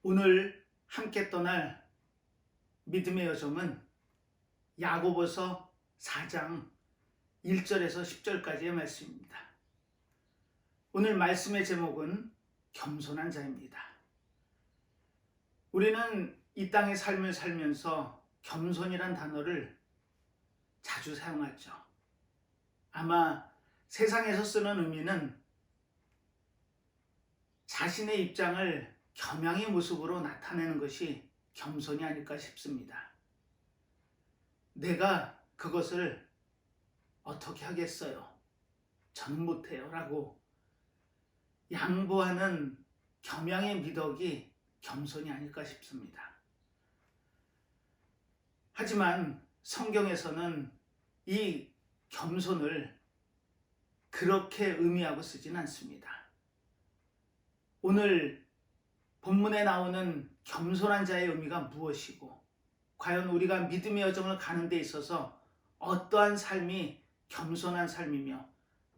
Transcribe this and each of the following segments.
오늘 함께 떠날 믿음의 여정은 야고보서 4장 1절에서 10절까지의 말씀입니다. 오늘 말씀의 제목은 겸손한 자입니다. 우리는 이 땅의 삶을 살면서 겸손이란 단어를 자주 사용하죠. 아마 세상에서 쓰는 의미는 자신의 입장을 겸양의 모습으로 나타내는 것이 겸손이 아닐까 싶습니다. 내가 그것을 어떻게 하겠어요? 저는 못해요. 라고 양보하는 겸양의 미덕이 겸손이 아닐까 싶습니다. 하지만 성경에서는 이 겸손을 그렇게 의미하고 쓰진 않습니다. 오늘 본문에 나오는 겸손한 자의 의미가 무엇이고 과연 우리가 믿음의 여정을 가는 데 있어서 어떠한 삶이 겸손한 삶이며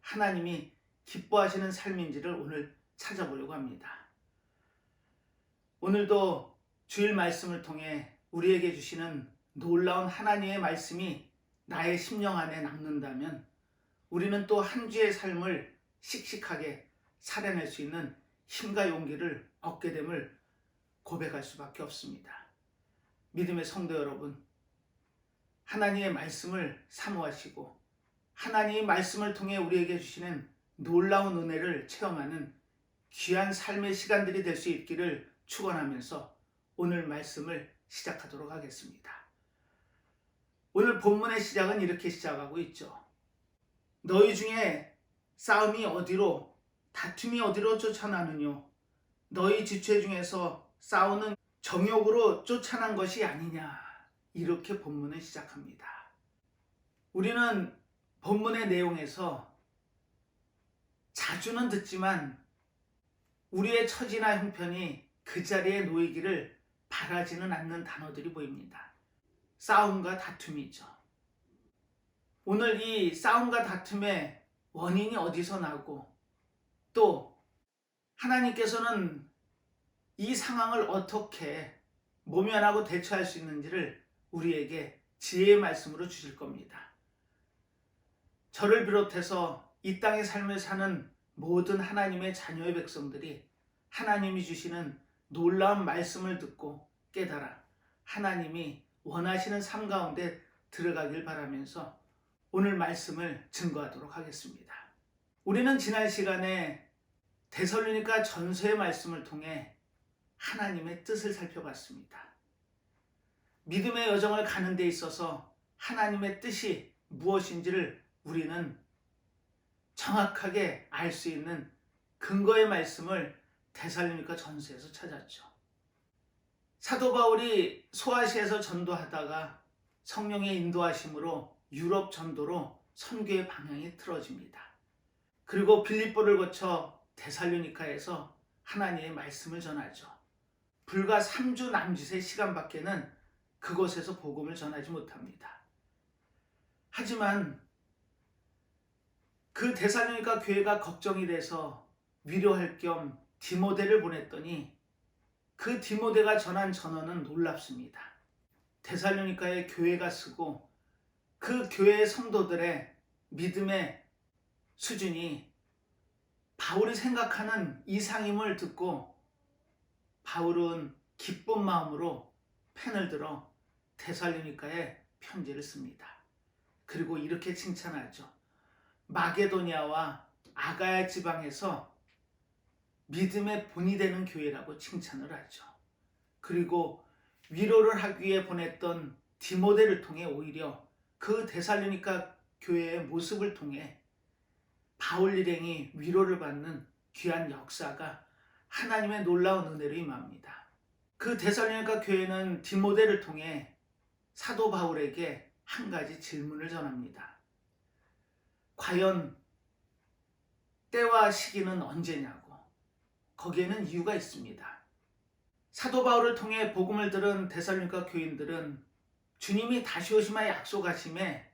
하나님이 기뻐하시는 삶인지를 오늘 찾아보려고 합니다. 오늘도 주일 말씀을 통해 우리에게 주시는 놀라운 하나님의 말씀이 나의 심령 안에 남는다면 우리는 또 한 주의 삶을 씩씩하게 살아낼 수 있는 힘과 용기를 얻게 됨을 고백할 수밖에 없습니다. 믿음의 성도 여러분, 하나님의 말씀을 사모하시고 하나님의 말씀을 통해 우리에게 주시는 놀라운 은혜를 체험하는 귀한 삶의 시간들이 될 수 있기를 축원하면서 오늘 말씀을 시작하도록 하겠습니다. 오늘 본문의 시작은 이렇게 시작하고 있죠. 너희 중에 싸움이 어디로, 다툼이 어디로 쫓아나느뇨? 너희 지체 중에서 싸우는 정욕으로 쫓아난 것이 아니냐? 이렇게 본문을 시작합니다. 우리는 본문의 내용에서 자주는 듣지만 우리의 처지나 형편이 그 자리에 놓이기를 바라지는 않는 단어들이 보입니다. 싸움과 다툼이죠. 오늘 이 싸움과 다툼의 원인이 어디서 나고 또 하나님께서는 이 상황을 어떻게 모면하고 대처할 수 있는지를 우리에게 지혜의 말씀으로 주실 겁니다. 저를 비롯해서 이 땅의 삶을 사는 모든 하나님의 자녀의 백성들이 하나님이 주시는 놀라운 말씀을 듣고 깨달아 하나님이 원하시는 삶 가운데 들어가길 바라면서 오늘 말씀을 증거하도록 하겠습니다. 우리는 지난 시간에 데살로니가 전서의 말씀을 통해 하나님의 뜻을 살펴봤습니다. 믿음의 여정을 가는 데 있어서 하나님의 뜻이 무엇인지를 우리는 정확하게 알 수 있는 근거의 말씀을 데살로니가 전서에서 찾았죠. 사도 바울이 소아시아에서 전도하다가 성령의 인도하심으로 유럽 전도로 선교의 방향이 틀어집니다. 그리고 빌립보를 거쳐 데살로니가에서 하나님의 말씀을 전하죠. 불과 3주 남짓의 시간밖에는 그곳에서 복음을 전하지 못합니다. 하지만 그 데살로니가 교회가 걱정이 돼서 위로할 겸 디모데를 보냈더니 그 디모데가 전한 전언은 놀랍습니다. 데살로니가의 교회가 쓰고 그 교회의 성도들의 믿음의 수준이 바울이 생각하는 이상임을 듣고 바울은 기쁜 마음으로 펜을 들어 데살로니가에 편지를 씁니다. 그리고 이렇게 칭찬하죠. 마게도니아와 아가야 지방에서 믿음의 본이 되는 교회라고 칭찬을 하죠. 그리고 위로를 하기 위해 보냈던 디모데를 통해 오히려 그 데살로니가 교회의 모습을 통해 바울 일행이 위로를 받는 귀한 역사가 하나님의 놀라운 은혜로 임합니다. 그 데살로니가 교회는 디모데를 통해 사도 바울에게 한 가지 질문을 전합니다. 과연 때와 시기는 언제냐고. 거기에는 이유가 있습니다. 사도 바울을 통해 복음을 들은 데살로니가 교인들은 주님이 다시 오심에 약속하심에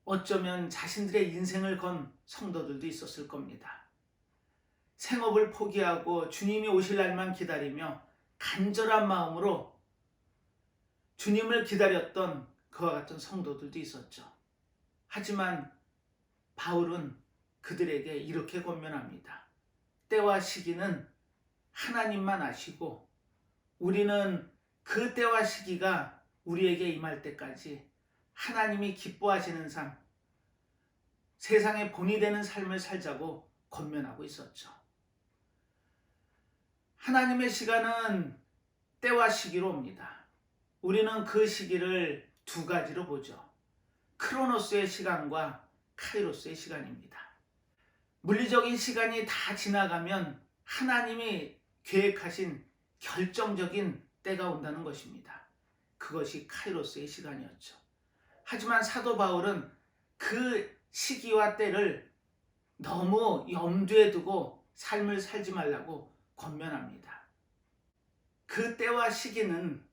어쩌면 자신들의 인생을 건 성도들도 있었을 겁니다. 생업을 포기하고 주님이 오실 날만 기다리며 간절한 마음으로 주님을 기다렸던 그와 같은 성도들도 있었죠. 하지만 바울은 그들에게 이렇게 권면합니다. 때와 시기는 하나님만 아시고 우리는 그 때와 시기가 우리에게 임할 때까지 하나님이 기뻐하시는 삶, 세상의 본이 되는 삶을 살자고 권면하고 있었죠. 하나님의 시간은 때와 시기로 옵니다. 우리는 그 시기를 두 가지로 보죠. 크로노스의 시간과 카이로스의 시간입니다. 물리적인 시간이 다 지나가면 하나님이 계획하신 결정적인 때가 온다는 것입니다. 그것이 카이로스의 시간이었죠. 하지만 사도 바울은 그 시기와 때를 너무 염두에 두고 삶을 살지 말라고 권면합니다. 그 때와 시기는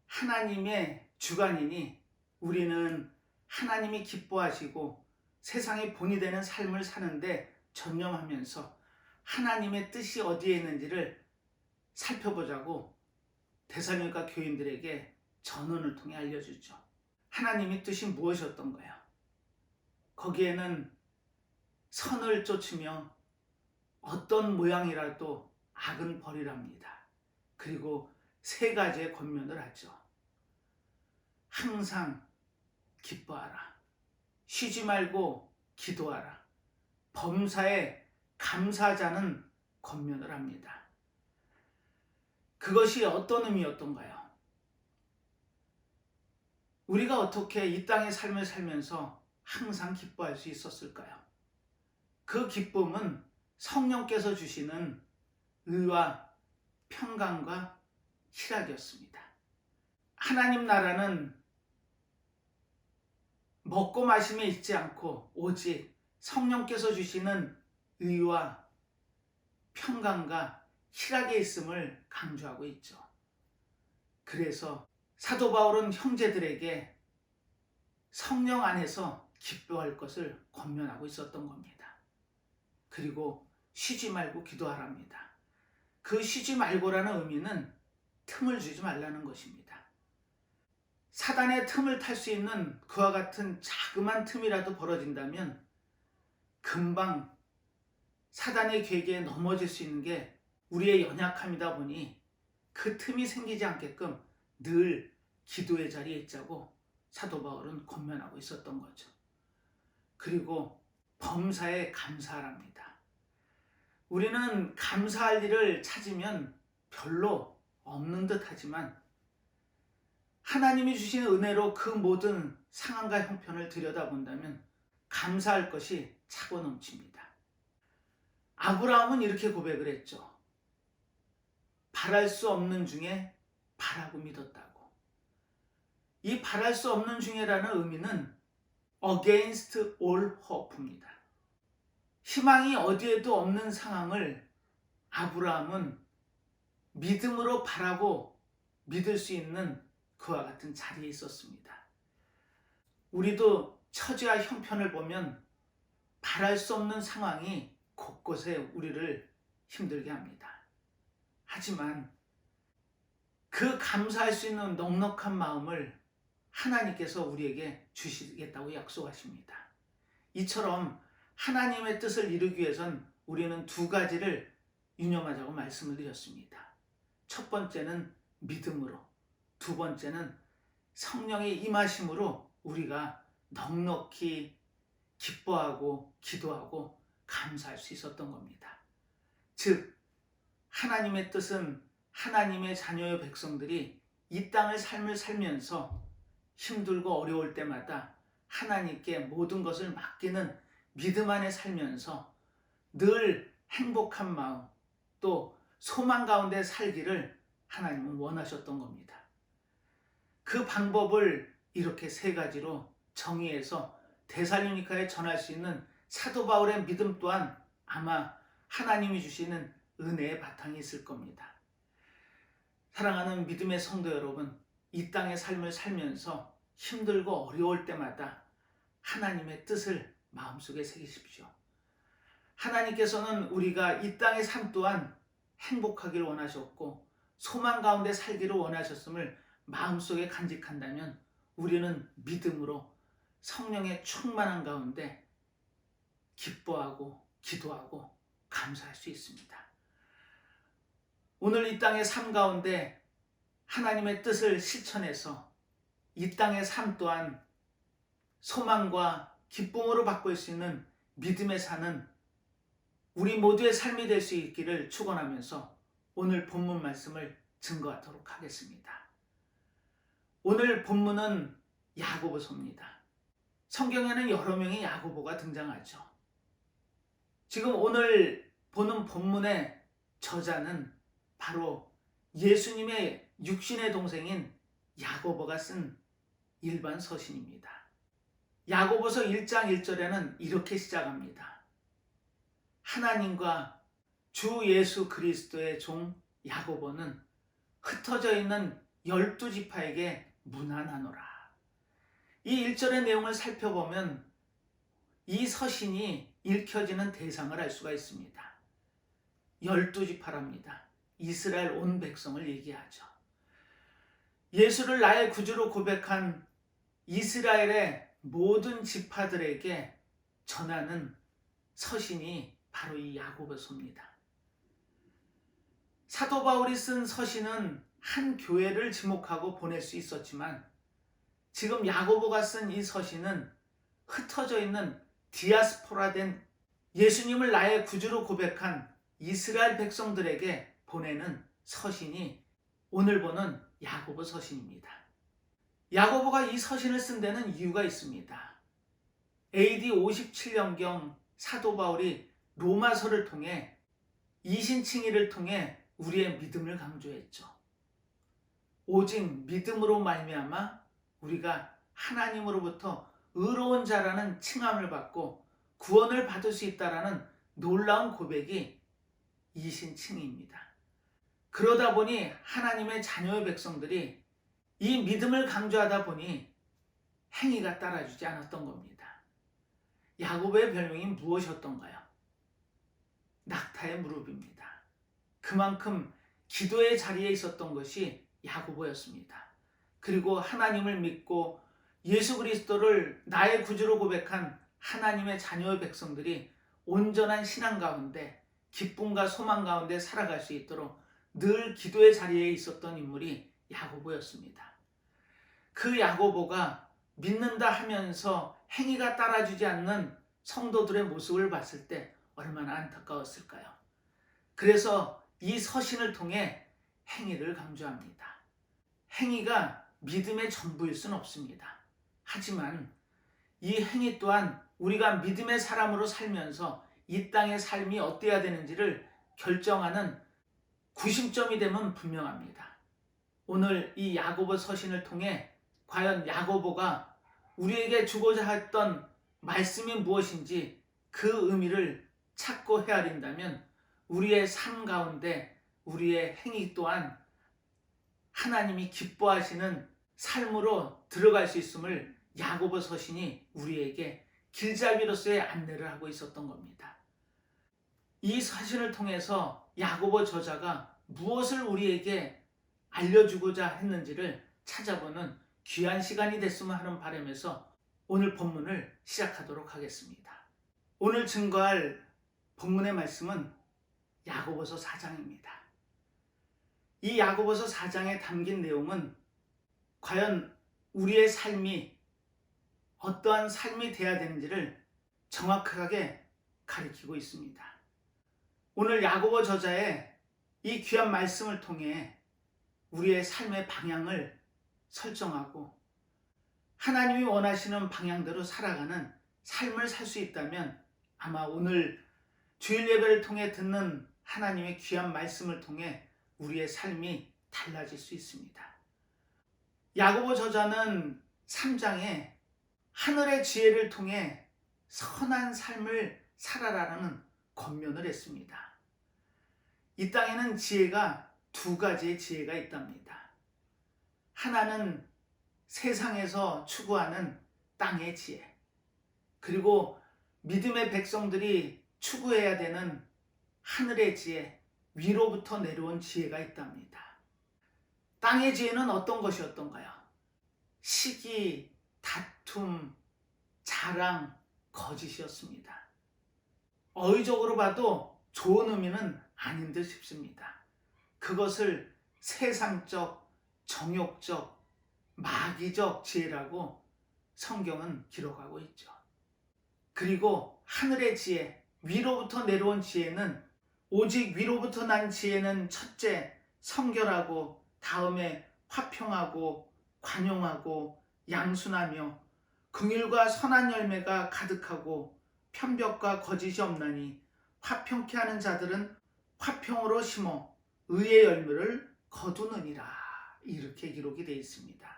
하나님의 주관이니 우리는 하나님이 기뻐하시고 세상의 본이 되는 삶을 사는데 전념하면서 하나님의 뜻이 어디에 있는지를 살펴보자고 데살로니가 교인들에게 전언을 통해 알려주죠. 하나님의 뜻이 무엇이었던가요? 거기에는 선을 쫓으며 어떤 모양이라도 악은 버리랍니다. 그리고 세 가지의 권면을 하죠. 항상 기뻐하라. 쉬지 말고 기도하라. 범사에 감사하자는 권면을 합니다. 그것이 어떤 의미였던가요? 우리가 어떻게 이 땅의 삶을 살면서 항상 기뻐할 수 있었을까요? 그 기쁨은 성령께서 주시는 의와 평강과 희락이었습니다. 하나님 나라는 먹고 마심에 있지 않고 오직 성령께서 주시는 의와 평강과 희락에 있음을 강조하고 있죠. 그래서 사도 바울은 형제들에게 성령 안에서 기뻐할 것을 권면하고 있었던 겁니다. 그리고 쉬지 말고 기도하랍니다. 그 쉬지 말고라는 의미는 틈을 주지 말라는 것입니다. 사단의 틈을 탈 수 있는 그와 같은 자그만 틈이라도 벌어진다면 금방 사단의 계기에 넘어질 수 있는 게 우리의 연약함이다 보니 그 틈이 생기지 않게끔 늘 기도의 자리에 있자고 사도 바울은 권면하고 있었던 거죠. 그리고 범사에 감사하랍니다. 우리는 감사할 일을 찾으면 별로 없는 듯 하지만 하나님이 주신 은혜로 그 모든 상황과 형편을 들여다본다면 감사할 것이 차고 넘칩니다. 아브라함은 이렇게 고백을 했죠. 바랄 수 없는 중에 바라고 믿었다고. 이 바랄 수 없는 중에라는 의미는 against all hope입니다. 희망이 어디에도 없는 상황을 아브라함은 믿음으로 바라고 믿을 수 있는 그와 같은 자리에 있었습니다. 우리도 처지와 형편을 보면 바랄 수 없는 상황이 곳곳에 우리를 힘들게 합니다. 하지만 그 감사할 수 있는 넉넉한 마음을 하나님께서 우리에게 주시겠다고 약속하십니다. 이처럼 하나님의 뜻을 이루기 위해선 우리는 두 가지를 유념하자고 말씀을 드렸습니다. 첫 번째는 믿음으로, 두 번째는 성령의 임하심으로 우리가 넉넉히 기뻐하고 기도하고 감사할 수 있었던 겁니다. 즉 하나님의 뜻은 하나님의 자녀의 백성들이 이 땅을 삶을 살면서 힘들고 어려울 때마다 하나님께 모든 것을 맡기는 믿음 안에 살면서 늘 행복한 마음 또 소망 가운데 살기를 하나님은 원하셨던 겁니다. 그 방법을 이렇게 세 가지로 정의해서 데살로니가에 전할 수 있는 사도 바울의 믿음 또한 아마 하나님이 주시는 은혜의 바탕이 있을 겁니다. 사랑하는 믿음의 성도 여러분, 이 땅의 삶을 살면서 힘들고 어려울 때마다 하나님의 뜻을 마음속에 새기십시오. 하나님께서는 우리가 이 땅의 삶 또한 행복하길 원하셨고 소망 가운데 살기를 원하셨음을 마음속에 간직한다면 우리는 믿음으로 성령의 충만한 가운데 기뻐하고 기도하고 감사할 수 있습니다. 오늘 이 땅의 삶 가운데 하나님의 뜻을 실천해서 이 땅의 삶 또한 소망과 기쁨으로 바꿀 수 있는 믿음의 사는 우리 모두의 삶이 될 수 있기를 축원하면서 오늘 본문 말씀을 증거하도록 하겠습니다. 오늘 본문은 야고보서입니다. 성경에는 여러 명의 야고보가 등장하죠. 지금 오늘 보는 본문의 저자는 바로 예수님의 육신의 동생인 야고보가 쓴 일반 서신입니다. 야고보서 1장 1절에는 이렇게 시작합니다. 하나님과 주 예수 그리스도의 종 야고보는 흩어져 있는 12지파에게 문안하노라. 이 1절의 내용을 살펴보면 이 서신이 읽혀지는 대상을 알 수가 있습니다. 12지파랍니다. 이스라엘 온 백성을 얘기하죠. 예수를 나의 구주로 고백한 이스라엘의 모든 지파들에게 전하는 서신이 바로 이 야고보서입니다. 사도 바울이 쓴 서신은 한 교회를 지목하고 보낼 수 있었지만 지금 야고보가 쓴 이 서신은 흩어져 있는 디아스포라된 예수님을 나의 구주로 고백한 이스라엘 백성들에게 보내는 서신이 오늘 보는 야고보 서신입니다. 야고보가 이 서신을 쓴 데는 이유가 있습니다. AD 57년경 사도 바울이 로마서를 통해 이신칭의를 통해 우리의 믿음을 강조했죠. 오직 믿음으로 말미암아 우리가 하나님으로부터 의로운 자라는 칭함을 받고 구원을 받을 수 있다라는 놀라운 고백이 이신칭의입니다. 그러다 보니 하나님의 자녀의 백성들이 이 믿음을 강조하다 보니 행위가 따라주지 않았던 겁니다. 야고보의 별명이 무엇이었던가요? 낙타의 무릎입니다. 그만큼 기도의 자리에 있었던 것이 야고보였습니다. 그리고 하나님을 믿고 예수 그리스도를 나의 구주로 고백한 하나님의 자녀의 백성들이 온전한 신앙 가운데 기쁨과 소망 가운데 살아갈 수 있도록 늘 기도의 자리에 있었던 인물이 야고보였습니다. 그 야고보가 믿는다 하면서 행위가 따라주지 않는 성도들의 모습을 봤을 때 얼마나 안타까웠을까요? 그래서 이 서신을 통해 행위를 강조합니다. 행위가 믿음의 전부일 수는 없습니다. 하지만 이 행위 또한 우리가 믿음의 사람으로 살면서 이 땅의 삶이 어때야 되는지를 결정하는 구심점이 되면 분명합니다. 오늘 이 야고보 서신을 통해 과연 야고보가 우리에게 주고자 했던 말씀이 무엇인지 그 의미를 찾고 헤아린다면 우리의 삶 가운데 우리의 행위 또한 하나님이 기뻐하시는 삶으로 들어갈 수 있음을 야고보 서신이 우리에게 길잡이로서의 안내를 하고 있었던 겁니다. 이 서신을 통해서 야고보 저자가 무엇을 우리에게 알려주고자 했는지를 찾아보는 귀한 시간이 됐으면 하는 바람에서 오늘 본문을 시작하도록 하겠습니다. 오늘 증거할 본문의 말씀은 야고보서 4장입니다. 이 야고보서 4장에 담긴 내용은 과연 우리의 삶이 어떠한 삶이 되어야 되는지를 정확하게 가리키고 있습니다. 오늘 야고보 저자의 이 귀한 말씀을 통해 우리의 삶의 방향을 설정하고 하나님이 원하시는 방향대로 살아가는 삶을 살 수 있다면 아마 오늘 주일 예배를 통해 듣는 하나님의 귀한 말씀을 통해 우리의 삶이 달라질 수 있습니다. 야고보 저자는 3장에 하늘의 지혜를 통해 선한 삶을 살아라라는 권면을 했습니다. 이 땅에는 지혜가 두 가지의 지혜가 있답니다. 하나는 세상에서 추구하는 땅의 지혜, 그리고 믿음의 백성들이 추구해야 되는 하늘의 지혜, 위로부터 내려온 지혜가 있답니다. 땅의 지혜는 어떤 것이었던가요? 시기, 다툼, 자랑, 거짓이었습니다. 어휘적으로 봐도 좋은 의미는 아닌 듯 싶습니다. 그것을 세상적, 정욕적, 마귀적 지혜라고 성경은 기록하고 있죠. 그리고 하늘의 지혜, 위로부터 내려온 지혜는 오직 위로부터 난 지혜는 첫째 성결하고 다음에 화평하고 관용하고 양순하며 긍휼과 선한 열매가 가득하고 편벽과 거짓이 없나니 화평케 하는 자들은 화평으로 심어 의의 열매를 거두느니라. 이렇게 기록이 되어 있습니다.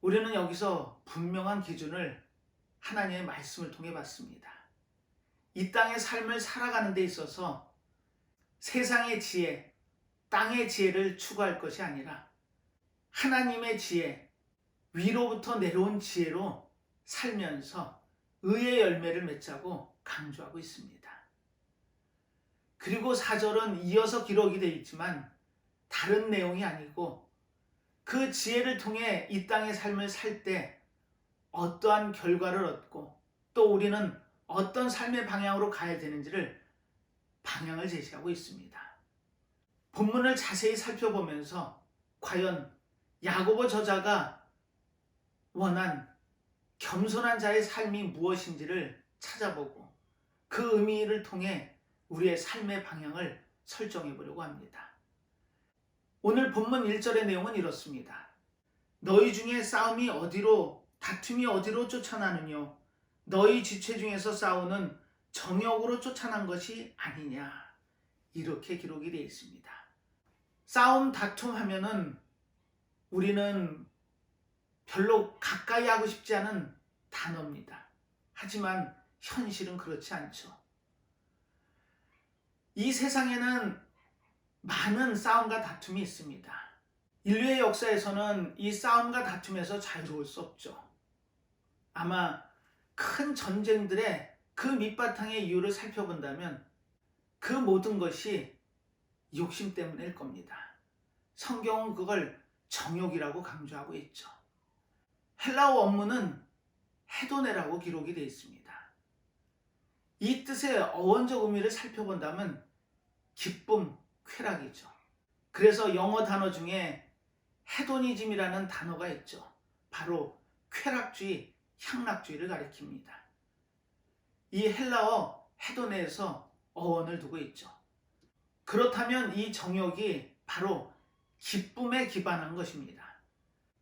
우리는 여기서 분명한 기준을 하나님의 말씀을 통해 봤습니다. 이 땅의 삶을 살아가는 데 있어서 세상의 지혜, 땅의 지혜를 추구할 것이 아니라 하나님의 지혜, 위로부터 내려온 지혜로 살면서 의의 열매를 맺자고 강조하고 있습니다. 그리고 4절은 이어서 기록이 되어 있지만 다른 내용이 아니고 그 지혜를 통해 이 땅의 삶을 살 때 어떠한 결과를 얻고 또 우리는 어떤 삶의 방향으로 가야 되는지를 방향을 제시하고 있습니다. 본문을 자세히 살펴보면서 과연 야고보 저자가 원한 겸손한 자의 삶이 무엇인지를 찾아보고 그 의미를 통해 우리의 삶의 방향을 설정해 보려고 합니다. 오늘 본문 1절의 내용은 이렇습니다. 너희 중에 다툼이 어디로 쫓아나느뇨? 너희 지체 중에서 싸우는 정욕으로 쫓아난 것이 아니냐? 이렇게 기록이 되어 있습니다. 싸움, 다툼 하면은 우리는 별로 가까이 하고 싶지 않은 단어입니다. 하지만 현실은 그렇지 않죠. 이 세상에는 많은 싸움과 다툼이 있습니다. 인류의 역사에서는 이 싸움과 다툼에서 자유로울 수 없죠. 아마 큰 전쟁들의 그 밑바탕의 이유를 살펴본다면 그 모든 것이 욕심 때문일 겁니다. 성경은 그걸 정욕이라고 강조하고 있죠. 헬라어 원문은 헤도네라고 기록이 되어 있습니다. 이 뜻의 어원적 의미를 살펴본다면 기쁨, 쾌락이죠. 그래서 영어 단어 중에 헤도니즘이라는 단어가 있죠. 바로 쾌락주의, 향락주의를 가리킵니다. 이 헬라어 헤도네에서 어원을 두고 있죠. 그렇다면 이 정욕이 바로 기쁨에 기반한 것입니다.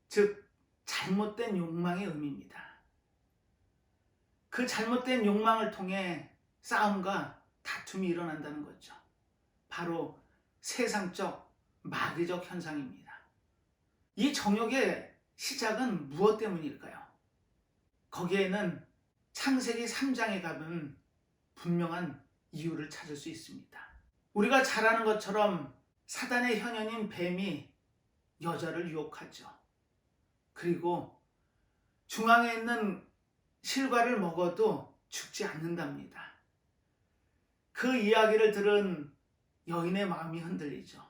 즉 잘못된 욕망의 의미입니다. 그 잘못된 욕망을 통해 싸움과 다툼이 일어난다는 거죠. 바로 세상적, 마귀적 현상입니다. 이 정욕의 시작은 무엇 때문일까요? 거기에는 창세기 3장에 가면 분명한 이유를 찾을 수 있습니다. 우리가 잘 아는 것처럼 사단의 현현인 뱀이 여자를 유혹하죠. 그리고 중앙에 있는 실과를 먹어도 죽지 않는답니다. 그 이야기를 들은 여인의 마음이 흔들리죠.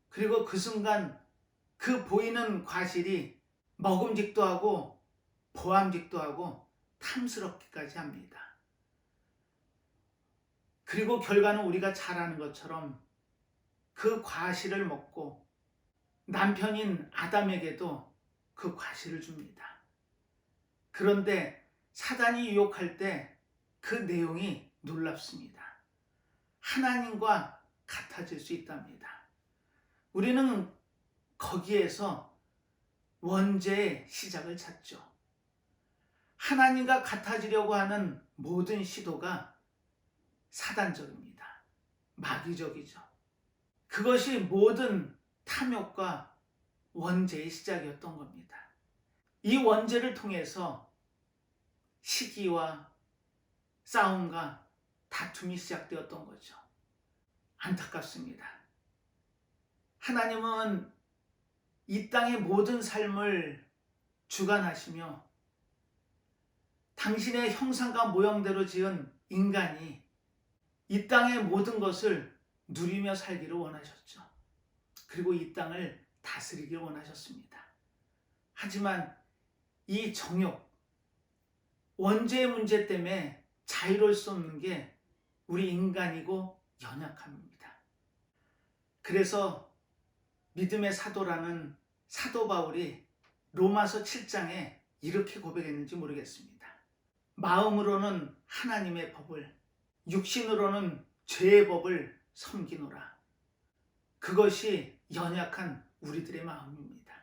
그리고 그 순간 그 보이는 과실이 먹음직도 하고 보암직도 하고 탐스럽기까지 합니다. 그리고 결과는 우리가 잘 아는 것처럼 그 과실을 먹고 남편인 아담에게도 그 과실을 줍니다. 그런데 사단이 유혹할 때 그 내용이 놀랍습니다. 하나님과 같아질 수 있답니다. 우리는 거기에서 원죄의 시작을 찾죠. 하나님과 같아지려고 하는 모든 시도가 사단적입니다. 마귀적이죠. 그것이 모든 탐욕과 원죄의 시작이었던 겁니다. 이 원죄를 통해서 시기와 싸움과 다툼이 시작되었던 거죠. 안타깝습니다. 하나님은 이 땅의 모든 삶을 주관하시며 당신의 형상과 모형대로 지은 인간이 이 땅의 모든 것을 누리며 살기를 원하셨죠. 그리고 이 땅을 다스리길 원하셨습니다. 하지만 이 정욕, 원죄의 문제 때문에 자유로울 수 없는 게 우리 인간이고 연약함입니다. 그래서 믿음의 사도라는 사도 바울이 로마서 7장에 이렇게 고백했는지 모르겠습니다. 마음으로는 하나님의 법을, 육신으로는 죄의 법을 섬기노라. 그것이 연약한 우리들의 마음입니다.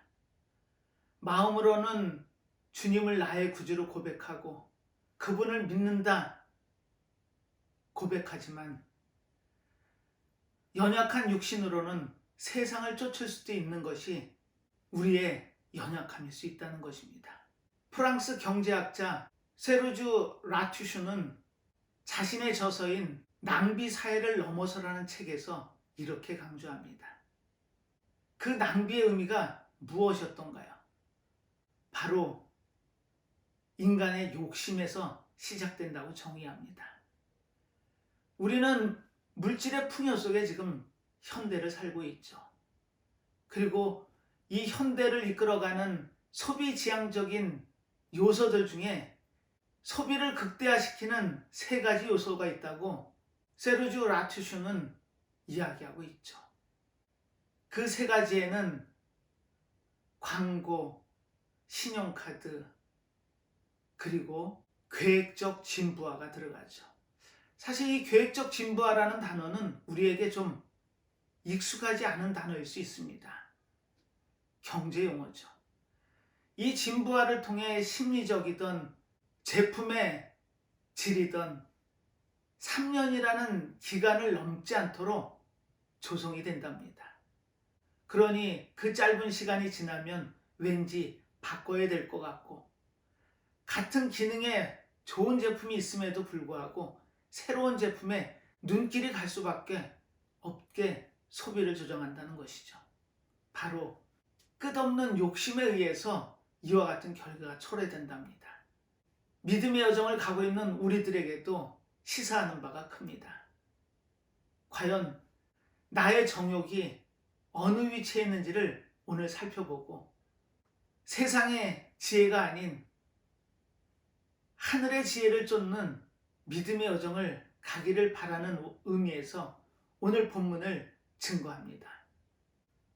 마음으로는 주님을 나의 구주로 고백하고 그분을 믿는다 고백하지만 연약한 육신으로는 세상을 쫓을 수도 있는 것이 우리의 연약함일 수 있다는 것입니다. 프랑스 경제학자 세르주 라투슈는 자신의 저서인 낭비 사회를 넘어서라는 책에서 이렇게 강조합니다. 그 낭비의 의미가 무엇이었던가요? 바로 인간의 욕심에서 시작된다고 정의합니다. 우리는 물질의 풍요 속에 지금 현대를 살고 있죠. 그리고 이 현대를 이끌어가는 소비지향적인 요소들 중에 소비를 극대화시키는 세 가지 요소가 있다고 세르주 라투슈는 이야기하고 있죠. 그 세 가지에는 광고, 신용카드, 그리고 계획적 진부화가 들어가죠. 사실 이 계획적 진부화라는 단어는 우리에게 좀 익숙하지 않은 단어일 수 있습니다. 경제 용어죠. 이 진부화를 통해 심리적이든 제품의 질이든 3년이라는 기간을 넘지 않도록 조성이 된답니다. 그러니 그 짧은 시간이 지나면 왠지 바꿔야 될 것 같고 같은 기능에 좋은 제품이 있음에도 불구하고 새로운 제품에 눈길이 갈 수밖에 없게 소비를 조정한다는 것이죠. 바로 끝없는 욕심에 의해서 이와 같은 결과가 초래된답니다. 믿음의 여정을 가고 있는 우리들에게도 시사하는 바가 큽니다. 과연 나의 정욕이 어느 위치에 있는지를 오늘 살펴보고 세상의 지혜가 아닌 하늘의 지혜를 쫓는 믿음의 여정을 가기를 바라는 의미에서 오늘 본문을 증거합니다.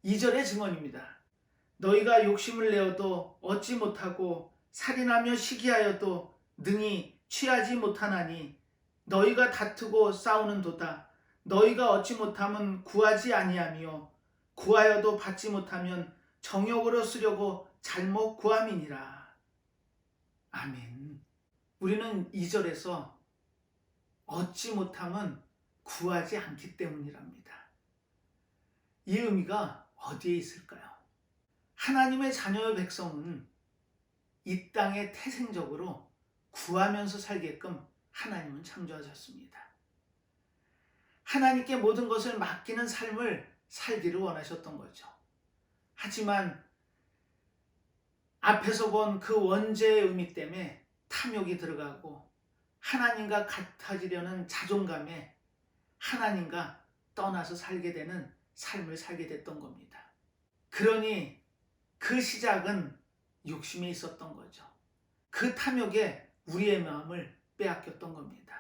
2절의 증언입니다. 너희가 욕심을 내어도 얻지 못하고 살인하며 시기하여도 능히 취하지 못하나니 너희가 다투고 싸우는도다. 너희가 얻지 못하면 구하지 아니하며 구하여도 받지 못하면 정욕으로 쓰려고 잘못 구함이니라. 아멘. 우리는 2절에서 얻지 못하면 구하지 않기 때문이랍니다. 이 의미가 어디에 있을까요? 하나님의 자녀의 백성은 이 땅에 태생적으로 구하면서 살게끔 하나님은 창조하셨습니다. 하나님께 모든 것을 맡기는 삶을 살기를 원하셨던 거죠. 하지만 앞에서 본 그 원죄의 의미 때문에 탐욕이 들어가고 하나님과 같아지려는 자존감에 하나님과 떠나서 살게 되는 삶을 살게 됐던 겁니다. 그러니 그 시작은 욕심에 있었던 거죠. 그 탐욕에 우리의 마음을 빼앗겼던 겁니다.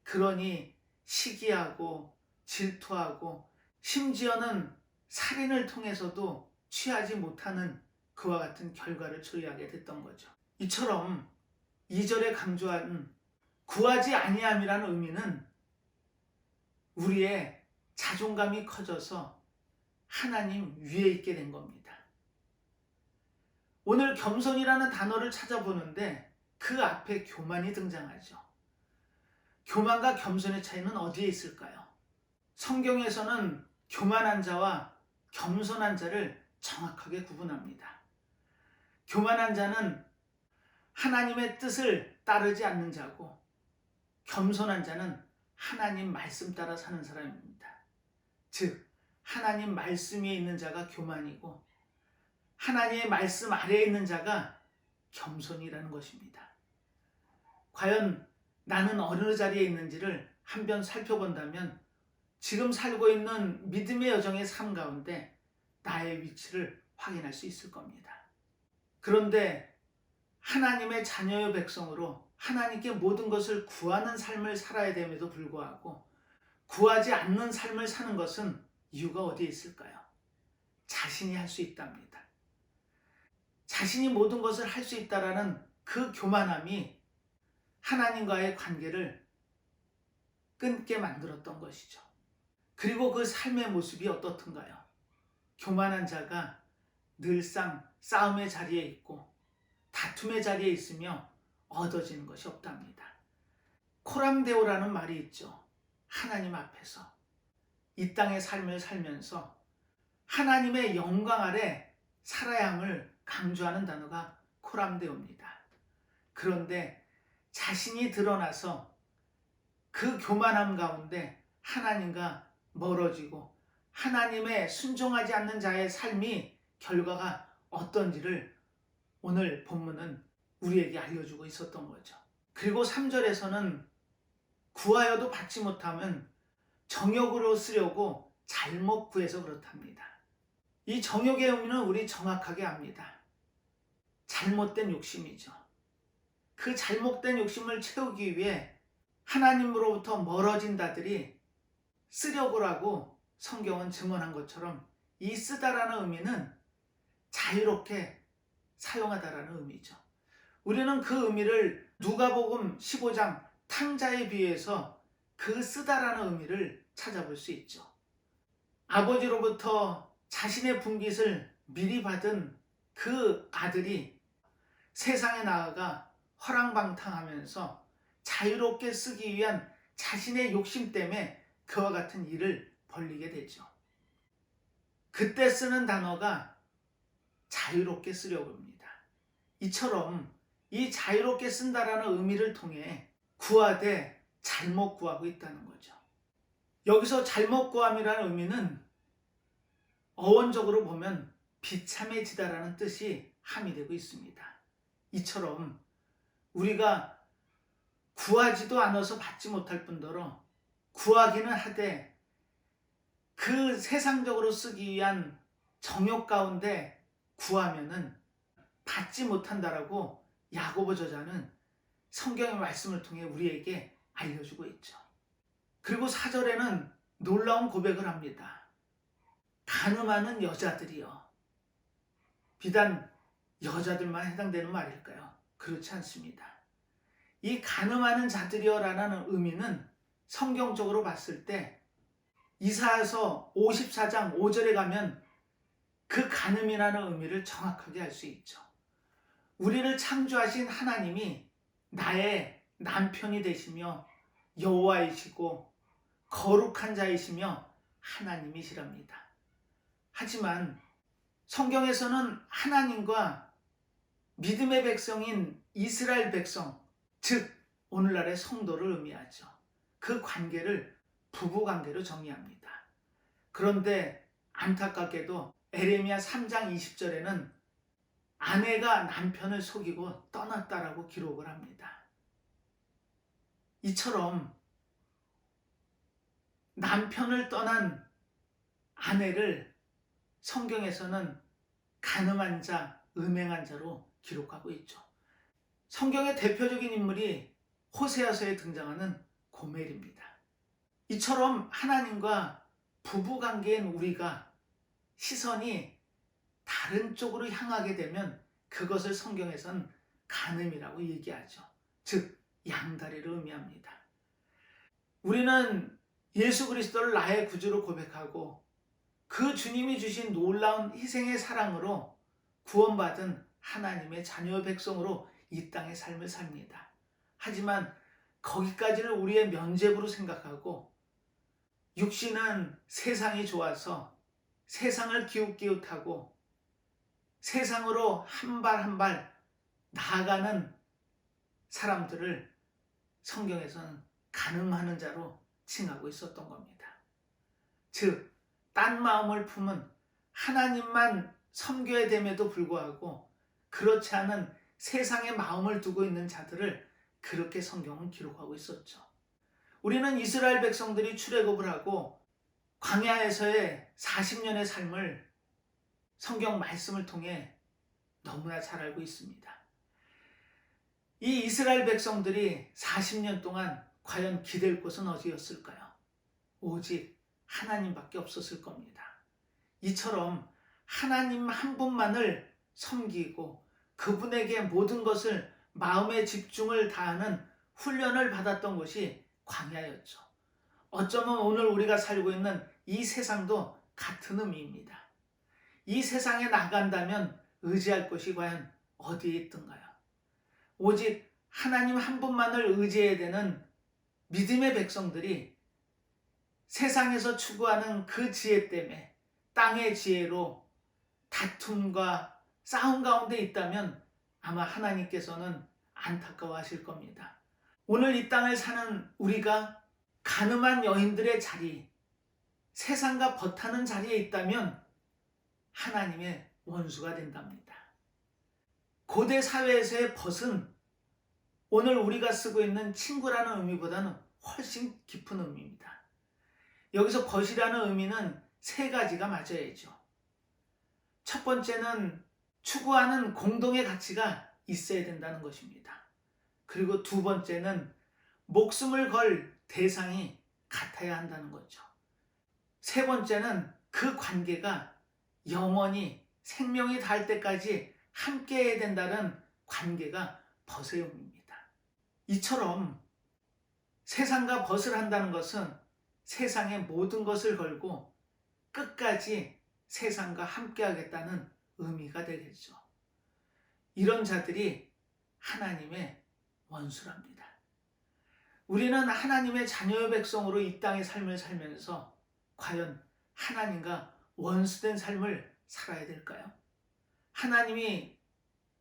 그러니 시기하고 질투하고 심지어는 살인을 통해서도 취하지 못하는 그와 같은 결과를 초래하게 됐던 거죠. 이처럼 2절에 강조한 구하지 아니함이라는 의미는 우리의 자존감이 커져서 하나님 위에 있게 된 겁니다. 오늘 겸손이라는 단어를 찾아보는데 그 앞에 교만이 등장하죠. 교만과 겸손의 차이는 어디에 있을까요? 성경에서는 교만한 자와 겸손한 자를 정확하게 구분합니다. 교만한 자는 하나님의 뜻을 따르지 않는 자고 겸손한 자는 하나님 말씀 따라 사는 사람입니다. 즉 하나님 말씀 위에 있는 자가 교만이고 하나님의 말씀 아래에 있는 자가 겸손이라는 것입니다. 과연 나는 어느 자리에 있는지를 한번 살펴본다면 지금 살고 있는 믿음의 여정의 삶 가운데 나의 위치를 확인할 수 있을 겁니다. 그런데 하나님의 자녀의 백성으로 하나님께 모든 것을 구하는 삶을 살아야 됨에도 불구하고 구하지 않는 삶을 사는 것은 이유가 어디에 있을까요? 자신이 할 수 있답니다. 자신이 모든 것을 할 수 있다라는 그 교만함이 하나님과의 관계를 끊게 만들었던 것이죠. 그리고 그 삶의 모습이 어떻던가요? 교만한 자가 늘상 싸움의 자리에 있고 다툼의 자리에 있으며 얻어지는 것이 없답니다. 코람데오라는 말이 있죠. 하나님 앞에서 이 땅의 삶을 살면서 하나님의 영광 아래 살아야 함을 강조하는 단어가 코람데오입니다. 그런데 자신이 드러나서 그 교만함 가운데 하나님과 멀어지고 하나님의 순종하지 않는 자의 삶이 결과가 어떤지를 오늘 본문은 우리에게 알려주고 있었던 거죠. 그리고 3절에서는 구하여도 받지 못하면 정욕으로 쓰려고 잘못 구해서 그렇답니다. 이 정욕의 의미는 우리 정확하게 압니다. 잘못된 욕심이죠. 그 잘못된 욕심을 채우기 위해 하나님으로부터 멀어진 자들이 쓰려고라고 성경은 증언한 것처럼 이 쓰다라는 의미는 자유롭게 사용하다라는 의미죠. 우리는 그 의미를 누가복음 15장 탕자에 비해서 그 쓰다라는 의미를 찾아볼 수 있죠. 아버지로부터 자신의 분깃을 미리 받은 그 아들이 세상에 나아가 허랑방탕하면서 자유롭게 쓰기 위한 자신의 욕심 때문에 그와 같은 일을 벌리게 되죠. 그때 쓰는 단어가 자유롭게 쓰려고 합니다. 이처럼 이 자유롭게 쓴다라는 의미를 통해 구하되 잘못 구하고 있다는 거죠. 여기서 잘못 구함이라는 의미는 어원적으로 보면 비참해지다라는 뜻이 함의되고 있습니다. 이처럼 우리가 구하지도 않아서 받지 못할 뿐더러 구하기는 하되 그 세상적으로 쓰기 위한 정욕 가운데 구하면은 받지 못한다라고 야고보 저자는 성경의 말씀을 통해 우리에게 알려주고 있죠. 그리고 4절에는 놀라운 고백을 합니다. 간음하는 여자들이여. 비단 여자들만 해당되는 말일까요? 그렇지 않습니다. 이 간음하는 자들이여라는 의미는 성경적으로 봤을 때 이사야서 54장 5절에 가면 그 간음이라는 의미를 정확하게 알 수 있죠. 우리를 창조하신 하나님이 나의 남편이 되시며 여호와이시고 거룩한 자이시며 하나님이시랍니다. 하지만 성경에서는 하나님과 믿음의 백성인 이스라엘 백성, 즉 오늘날의 성도를 의미하죠. 그 관계를 부부관계로 정의합니다. 그런데 안타깝게도 에레미야 3장 20절에는 아내가 남편을 속이고 떠났다라고 기록을 합니다. 이처럼 남편을 떠난 아내를 성경에서는 간음한 자, 음행한 자로 기록하고 있죠. 성경의 대표적인 인물이 호세아서에 등장하는 고멜입니다. 이처럼 하나님과 부부관계인 우리가 시선이 다른 쪽으로 향하게 되면 그것을 성경에서는 간음이라고 얘기하죠. 즉 양다리를 의미합니다. 우리는 예수 그리스도를 나의 구주로 고백하고 그 주님이 주신 놀라운 희생의 사랑으로 구원받은 하나님의 자녀 백성으로 이 땅의 삶을 삽니다. 하지만 거기까지를 우리의 면죄부로 생각하고 육신은 세상이 좋아서 세상을 기웃기웃하고 세상으로 한 발 한 발 나아가는 사람들을 성경에서는 간음하는 자로 칭하고 있었던 겁니다. 즉, 딴 마음을 품은 하나님만 섬겨야 됨에도 불구하고 그렇지 않은 세상의 마음을 두고 있는 자들을 그렇게 성경은 기록하고 있었죠. 우리는 이스라엘 백성들이 출애굽을 하고 광야에서의 40년의 삶을 성경 말씀을 통해 너무나 잘 알고 있습니다. 이 이스라엘 백성들이 40년 동안 과연 기댈 곳은 어디였을까요? 오직 하나님밖에 없었을 겁니다. 이처럼 하나님 한 분만을 섬기고 그분에게 모든 것을 마음의 집중을 다하는 훈련을 받았던 것이 광야였죠. 어쩌면 오늘 우리가 살고 있는 이 세상도 같은 의미입니다. 이 세상에 나간다면 의지할 것이 과연 어디에 있던가요? 오직 하나님 한 분만을 의지해야 되는 믿음의 백성들이 세상에서 추구하는 그 지혜 때문에 땅의 지혜로 다툼과 싸움 가운데 있다면 아마 하나님께서는 안타까워하실 겁니다. 오늘 이 땅을 사는 우리가 가늠한 여인들의 자리, 세상과 버타는 자리에 있다면 하나님의 원수가 된답니다. 고대 사회에서의 벗은 오늘 우리가 쓰고 있는 친구라는 의미보다는 훨씬 깊은 의미입니다. 여기서 벗이라는 의미는 세 가지가 맞아야죠. 첫 번째는 추구하는 공동의 가치가 있어야 된다는 것입니다. 그리고 두 번째는 목숨을 걸 대상이 같아야 한다는 거죠. 세 번째는 그 관계가 영원히 생명이 닿을 때까지 함께 해야 된다는 관계가 벗의 의미입니다. 이처럼 세상과 벗을 한다는 것은 세상의 모든 것을 걸고 끝까지 세상과 함께 하겠다는 의미가 되겠죠. 이런 자들이 하나님의 원수랍니다. 우리는 하나님의 자녀의 백성으로 이 땅의 삶을 살면서 과연 하나님과 원수된 삶을 살아야 될까요? 하나님이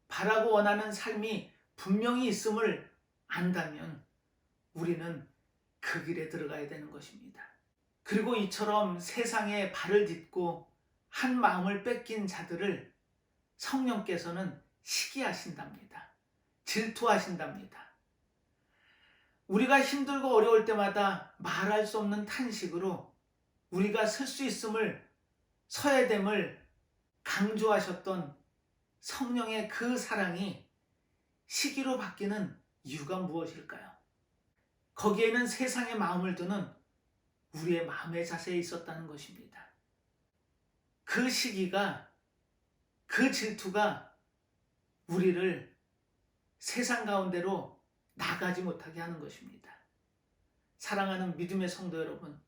바라고 원하는 삶이 분명히 있음을 안다면 우리는 그 길에 들어가야 되는 것입니다. 그리고 이처럼 세상에 발을 딛고 한 마음을 뺏긴 자들을 성령께서는 시기하신답니다. 질투하신답니다. 우리가 힘들고 어려울 때마다 말할 수 없는 탄식으로 우리가 설 수 있음을, 서야 됨을 강조하셨던 성령의 그 사랑이 시기로 바뀌는 이유가 무엇일까요? 거기에는 세상의 마음을 두는 우리의 마음의 자세에 있었다는 것입니다. 그 시기가, 그 질투가 우리를 세상 가운데로 나가지 못하게 하는 것입니다. 사랑하는 믿음의 성도 여러분,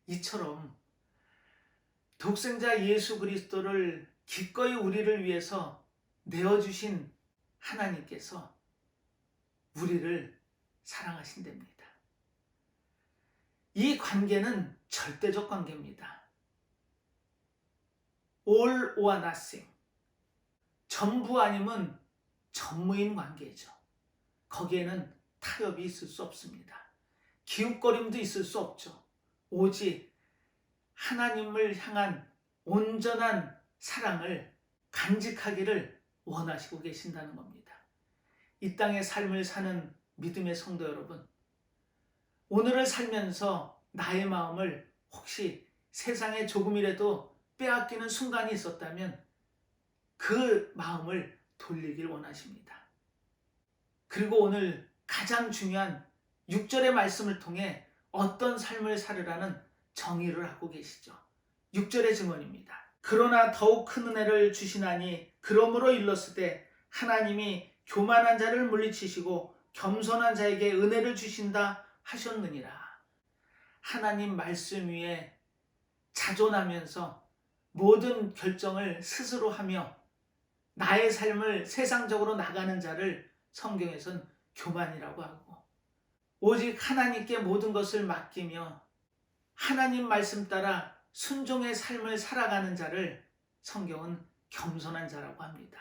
이처럼 독생자 예수 그리스도를 기꺼이 우리를 위해서 내어주신 하나님께서 우리를 사랑하신답니다. 이 관계는 절대적 관계입니다. All or nothing. 전부 아니면 전무인 관계죠. 거기에는 타협이 있을 수 없습니다. 기웃거림도 있을 수 없죠. 오직 하나님을 향한 온전한 사랑을 간직하기를 원하시고 계신다는 겁니다. 이 땅의 삶을 사는 믿음의 성도 여러분, 오늘을 살면서 나의 마음을 혹시 세상에 조금이라도 빼앗기는 순간이 있었다면 그 마음을 돌리길 원하십니다. 그리고 오늘 가장 중요한 6절의 말씀을 통해 어떤 삶을 살으라는 정의를 하고 계시죠. 6절의 증언입니다. 그러나 더욱 큰 은혜를 주시나니 그러므로 일렀으되 하나님이 교만한 자를 물리치시고 겸손한 자에게 은혜를 주신다 하셨느니라. 하나님 말씀 위에 자존하면서 모든 결정을 스스로 하며 나의 삶을 세상적으로 나가는 자를 성경에선 교만이라고 하고, 오직 하나님께 모든 것을 맡기며 하나님 말씀 따라 순종의 삶을 살아가는 자를 성경은 겸손한 자라고 합니다.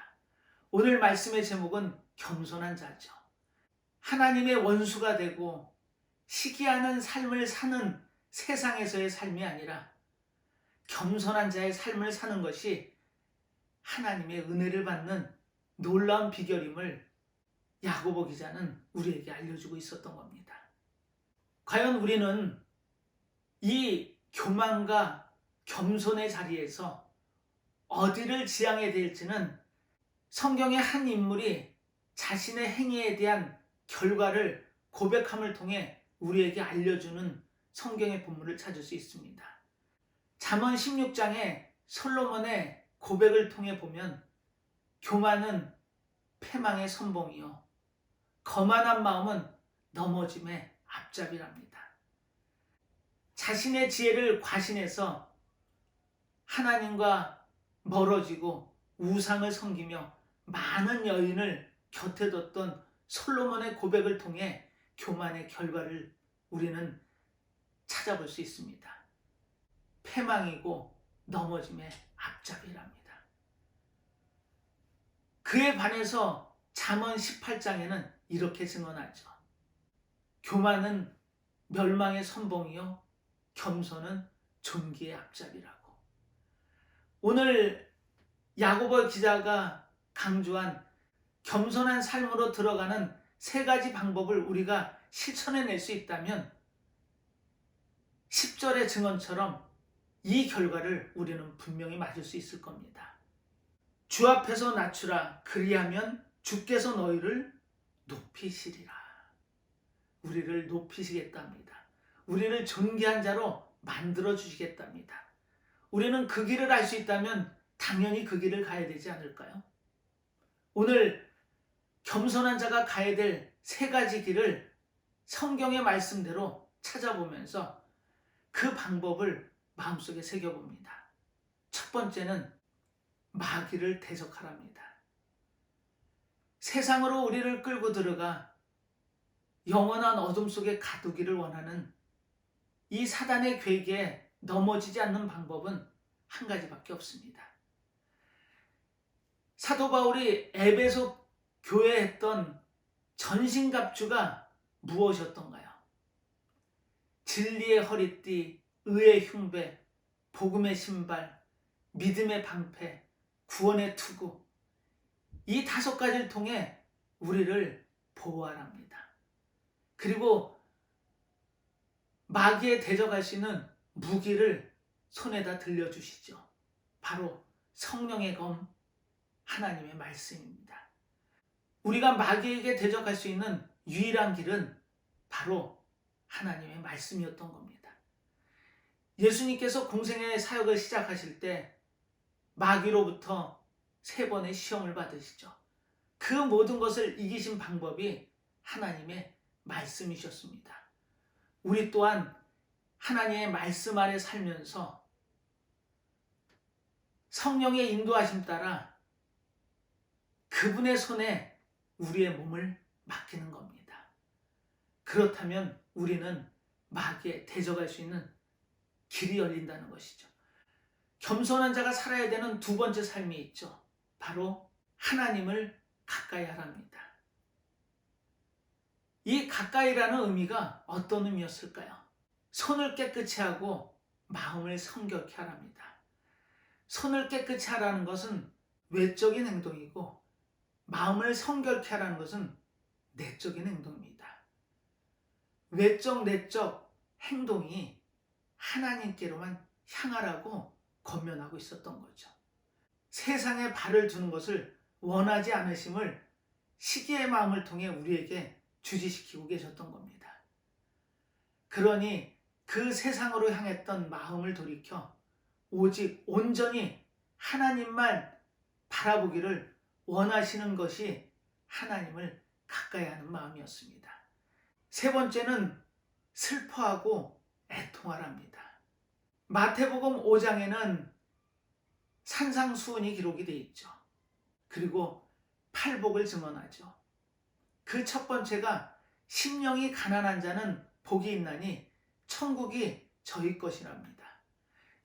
오늘 말씀의 제목은 겸손한 자죠. 하나님의 원수가 되고 시기하는 삶을 사는 세상에서의 삶이 아니라 겸손한 자의 삶을 사는 것이 하나님의 은혜를 받는 놀라운 비결임을 야고보 기자는 우리에게 알려주고 있었던 겁니다. 과연 우리는 이 교만과 겸손의 자리에서 어디를 지향해야 될지는 성경의 한 인물이 자신의 행위에 대한 결과를 고백함을 통해 우리에게 알려주는 성경의 본문을 찾을 수 있습니다. 잠언 16장에 솔로몬의 고백을 통해 보면 교만은 패망의 선봉이요 거만한 마음은 넘어짐의 앞잡이랍니다. 자신의 지혜를 과신해서 하나님과 멀어지고 우상을 섬기며 많은 여인을 곁에 뒀던 솔로몬의 고백을 통해 교만의 결과를 우리는 찾아볼 수 있습니다. 패망이고 넘어짐의 앞잡이랍니다. 그에 반해서 잠언 18장에는 이렇게 증언하죠. 교만은 멸망의 선봉이요 겸손은 존귀의 앞잡이라고. 오늘 야고보 기자가 강조한 겸손한 삶으로 들어가는 3가지 방법을 우리가 실천해낼 수 있다면 10절의 증언처럼 이 결과를 우리는 분명히 맞을 수 있을 겁니다. 주 앞에서 낮추라. 그리하면 주께서 너희를 높이시리라. 우리를 높이시겠답니다. 우리를 존귀한 자로 만들어주시겠답니다. 우리는 그 길을 알 수 있다면 당연히 그 길을 가야 되지 않을까요? 오늘 겸손한 자가 가야 될 3가지 길을 성경의 말씀대로 찾아보면서 그 방법을 마음속에 새겨봅니다. 첫 번째는 마귀를 대적하랍니다. 세상으로 우리를 끌고 들어가 영원한 어둠 속에 가두기를 원하는 이 사단의 괴계에 넘어지지 않는 방법은 한 가지밖에 없습니다. 사도 바울이 에베소 교회에 했던 전신갑주가 무엇이었던가요? 진리의 허리띠, 의의 흉배, 복음의 신발, 믿음의 방패, 구원의 투구, 이 5가지를 통해 우리를 보호하랍니다. 그리고 마귀에 대적할 수 있는 무기를 손에다 들려주시죠. 바로 성령의 검, 하나님의 말씀입니다. 우리가 마귀에게 대적할 수 있는 유일한 길은 바로 하나님의 말씀이었던 겁니다. 예수님께서 공생의 사역을 시작하실 때 마귀로부터 3번의 시험을 받으시죠. 그 모든 것을 이기신 방법이 하나님의 말씀이셨습니다. 우리 또한 하나님의 말씀 아래 살면서 성령의 인도하심 따라 그분의 손에 우리의 몸을 맡기는 겁니다. 그렇다면 우리는 마귀에 대적할 수 있는 길이 열린다는 것이죠. 겸손한 자가 살아야 되는 2번째 삶이 있죠. 바로 하나님을 가까이 하랍니다. 이 가까이라는 의미가 어떤 의미였을까요? 손을 깨끗이 하고 마음을 성결케 하랍니다. 손을 깨끗이 하라는 것은 외적인 행동이고 마음을 성결케 하라는 것은 내적인 행동입니다. 외적, 내적 행동이 하나님께로만 향하라고 권면하고 있었던 거죠. 세상에 발을 두는 것을 원하지 않으심을 시기의 마음을 통해 우리에게 주지시키고 계셨던 겁니다. 그러니 그 세상으로 향했던 마음을 돌이켜 오직 온전히 하나님만 바라보기를 원하시는 것이 하나님을 가까이 하는 마음이었습니다. 3번째는 슬퍼하고 애통하랍니다. 마태복음 5장에는 산상수훈이 기록이 되어 있죠. 그리고 팔복을 증언하죠. 그 첫 번째가 심령이 가난한 자는 복이 있나니 천국이 저희 것이랍니다.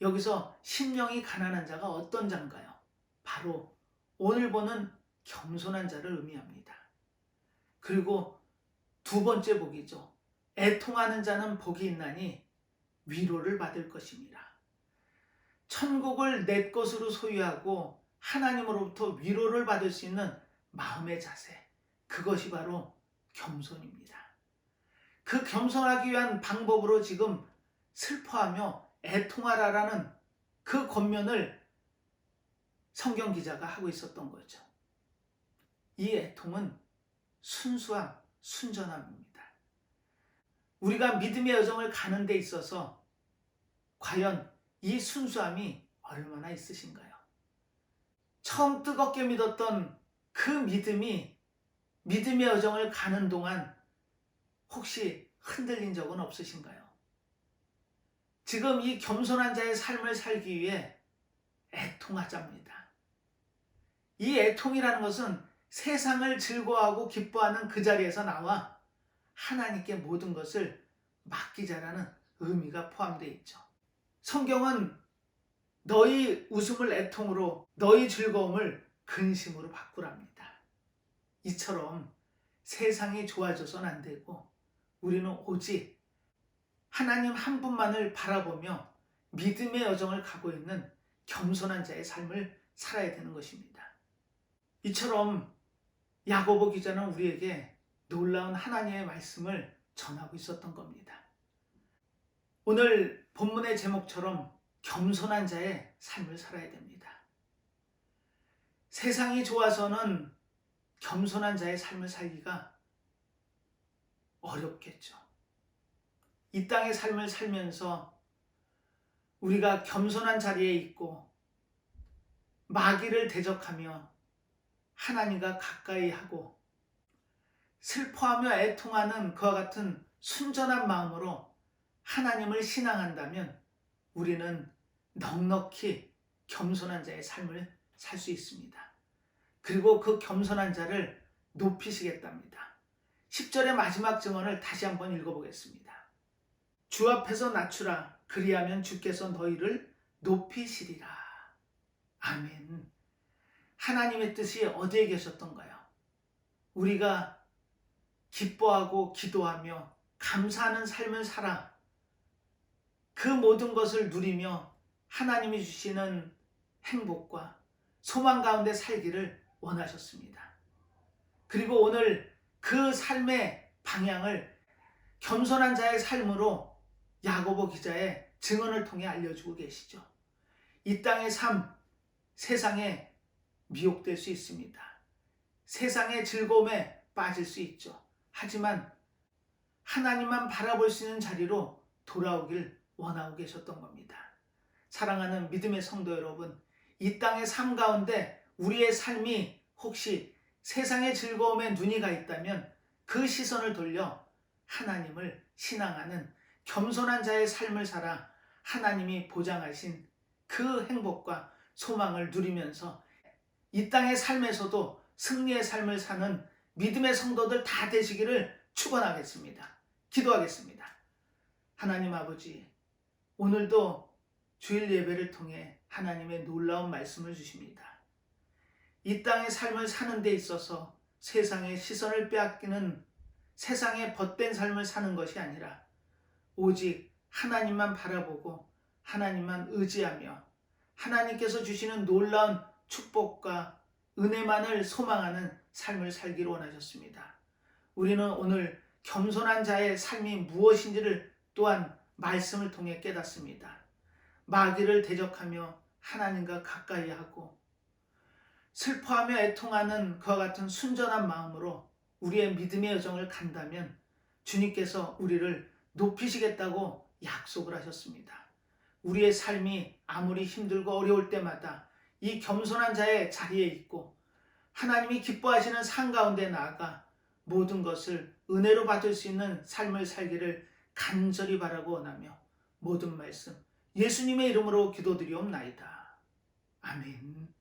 여기서 심령이 가난한 자가 어떤 자인가요? 바로 오늘 보는 겸손한 자를 의미합니다. 그리고 2번째 복이죠. 애통하는 자는 복이 있나니 위로를 받을 것입니다. 천국을 내 것으로 소유하고 하나님으로부터 위로를 받을 수 있는 마음의 자세, 그것이 바로 겸손입니다. 그 겸손하기 위한 방법으로 지금 슬퍼하며 애통하라라는 그 권면을 성경 기자가 하고 있었던 거죠. 이 애통은 순수함, 순전함입니다. 우리가 믿음의 여정을 가는 데 있어서 과연 이 순수함이 얼마나 있으신가요? 처음 뜨겁게 믿었던 그 믿음이 믿음의 여정을 가는 동안 혹시 흔들린 적은 없으신가요? 지금 이 겸손한 자의 삶을 살기 위해 애통하자입니다. 이 애통이라는 것은 세상을 즐거워하고 기뻐하는 그 자리에서 나와 하나님께 모든 것을 맡기자라는 의미가 포함되어 있죠. 성경은 너희 웃음을 애통으로 너희 즐거움을 근심으로 바꾸랍니다. 이처럼 세상이 좋아져서는 안 되고 우리는 오직 하나님 한 분만을 바라보며 믿음의 여정을 가고 있는 겸손한 자의 삶을 살아야 되는 것입니다. 이처럼 야고보 기자는 우리에게 놀라운 하나님의 말씀을 전하고 있었던 겁니다. 오늘 본문의 제목처럼 겸손한 자의 삶을 살아야 됩니다. 세상이 좋아서는 겸손한 자의 삶을 살기가 어렵겠죠. 이 땅의 삶을 살면서 우리가 겸손한 자리에 있고 마귀를 대적하며 하나님과 가까이 하고 슬퍼하며 애통하는 그와 같은 순전한 마음으로 하나님을 신앙한다면 우리는 넉넉히 겸손한 자의 삶을 살 수 있습니다. 그리고 그 겸손한 자를 높이시겠답니다. 10절의 마지막 증언을 다시 한번 읽어보겠습니다. 주 앞에서 낮추라. 그리하면 주께서 너희를 높이시리라. 아멘. 하나님의 뜻이 어디에 계셨던가요? 우리가 기뻐하고 기도하며 감사하는 삶을 살아 그 모든 것을 누리며 하나님이 주시는 행복과 소망 가운데 살기를 원하셨습니다. 그리고 오늘 그 삶의 방향을 겸손한 자의 삶으로 야고보 기자의 증언을 통해 알려주고 계시죠. 이 땅의 삶, 세상에 미혹될 수 있습니다. 세상의 즐거움에 빠질 수 있죠. 하지만 하나님만 바라볼 수 있는 자리로 돌아오길 원하고 계셨던 겁니다. 사랑하는 믿음의 성도 여러분, 이 땅의 삶 가운데 우리의 삶이 혹시 세상의 즐거움에 눈이 가 있다면 그 시선을 돌려 하나님을 신앙하는 겸손한 자의 삶을 살아 하나님이 보장하신 그 행복과 소망을 누리면서 이 땅의 삶에서도 승리의 삶을 사는 믿음의 성도들 다 되시기를 축원하겠습니다. 기도하겠습니다. 하나님 아버지, 오늘도 주일 예배를 통해 하나님의 놀라운 말씀을 주십니다. 이 땅의 삶을 사는 데 있어서 세상의 시선을 빼앗기는 세상의 벗된 삶을 사는 것이 아니라 오직 하나님만 바라보고 하나님만 의지하며 하나님께서 주시는 놀라운 축복과 은혜만을 소망하는 삶을 살기를 원하셨습니다. 우리는 오늘 겸손한 자의 삶이 무엇인지를 또한 말씀을 통해 깨닫습니다. 마귀를 대적하며 하나님과 가까이 하고 슬퍼하며 애통하는 그와 같은 순전한 마음으로 우리의 믿음의 여정을 간다면 주님께서 우리를 높이시겠다고 약속을 하셨습니다. 우리의 삶이 아무리 힘들고 어려울 때마다 이 겸손한 자의 자리에 있고 하나님이 기뻐하시는 산 가운데 나아가 모든 것을 은혜로 받을 수 있는 삶을 살기를 간절히 바라고 원하며 모든 말씀 예수님의 이름으로 기도드리옵나이다. 아멘.